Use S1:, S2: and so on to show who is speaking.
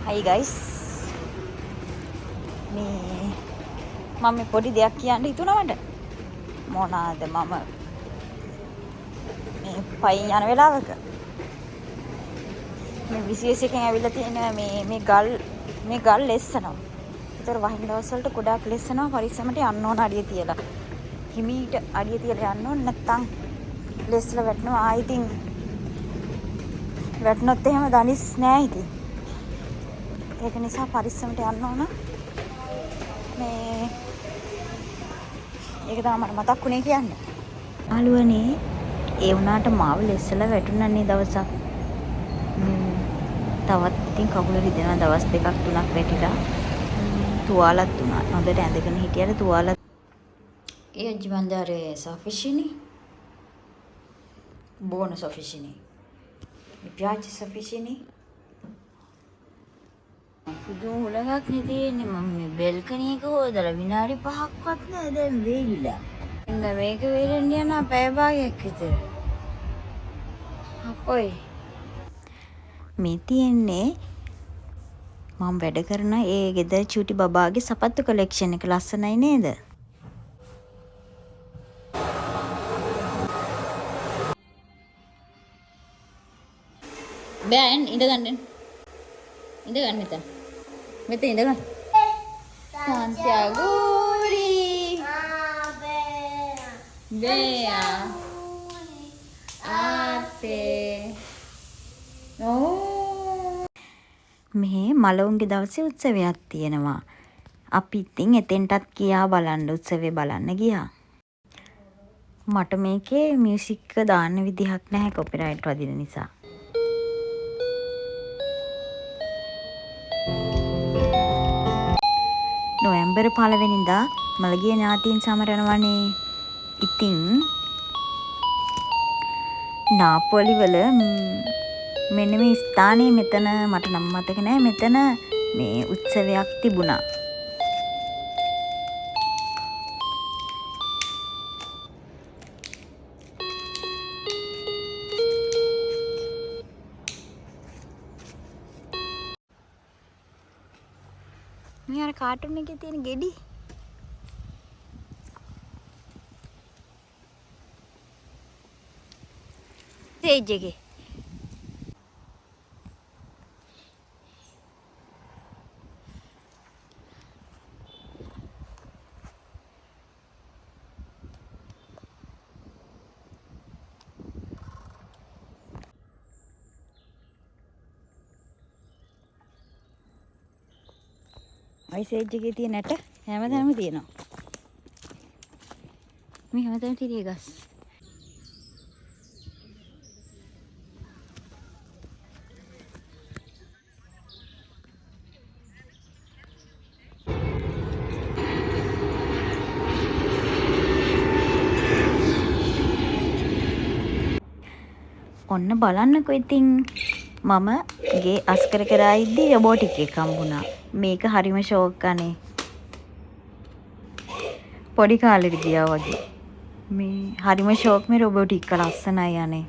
S1: Hi guys. මේ මම පොඩි දෙයක් කියන්න හිතුණා මට. මොනවාද මම මේ පයින් යන වෙලාවක මේ විශේෂ එකෙන් ඇවිල්ලා තියෙන මේ ගල් ලෙස්සනවා. ඒතර වහින දවස් වලට ගොඩාක් ලෙස්සනවා පරිස්සමට යන්න ඕන අඩිය තියලා. හිමීට අඩිය තියලා යන්න ඕන නැත්තම් ලෙස්සලා වැටෙනවා. ඉතින් වැටුනොත් එහෙම දනිස් නෑ ඉතින්. ඒක නිසා පරිස්සමට යන්න ඕන. මේ ඒක තමයි මට මතක් වුණේ කියන්න. ආලුවනේ ඒ වුණාට මාව ලෙස්සලා වැටුණානේ දවසක්. තවත් ඉතින් කකුල රිදෙනවා දවස් දෙකක් තුනක් වැටිලා. තුවාලත් වුණා. හොඳට ඇඳගෙන හිටියල තුවාලත්. E oggi mangiare sofficini? Buono sofficini. Mi piace sofficini? පුදුම උලඟක් නේ තියෙන්නේ. මම මේ බෙල්කනි එක හොදලා විනාඩි 5ක්වත් නෑ දැන් වේලිලා. ඉන්න මේක වේලෙන්න යන පැය භාගයක් විතර. අපොයි. මේ තියෙන්නේ මම වැඩ කරන ඒ ගෙදර චූටි බබාගේ සපත්තු කලෙක්ෂන් එක ලස්සනයි නේද? බෑන් ඉඳ ගන්න. ඉඳ ගන්න මෙතන. මෙතන ඉඳ ගන්න. Santiago Bea Ate මේ මලවුන්ගේ දවසේ උත්සවයක් තියෙනවා. අපි ඉතින් එතෙන්ටත් ගියා බලන්න උත්සවේ බලන්න ගියා. මට මේකේ මියුසික් දාන්න විදිහක් නැහැ කොපිරයිට් වදින නිසා. නොවැම්බර් 15 වෙනිදා මළගිය ඥාතීන් සමරනවනේ. ඉතින් නාපොලි වල මෙන්න මේ ස්ථානයේ මෙතන මට නම් මතක නෑ මෙතන මේ උත්සවයක් තිබුණා. මේ අර කාටුන් එකේ තියෙන ගෙඩි ස්ටේජ් එකේ අයිසේජ් එකේ තියෙන ඇට හැමදාම තියෙනවා. මේ හැමදාම තිරිය ගස්. ඔන්න බලන්නකෝ ඉතින් මම ගේ අස්කර කරා ඉද්දි රොබෝටික් එකක් හම්බුණා. මේක හරිම ෂෝක් අනේ. පොඩි කාලෙට ගියා වගේ. මේ හරිම ෂෝක් මේ රොබෝටික් එක ලස්සනයි අනේ.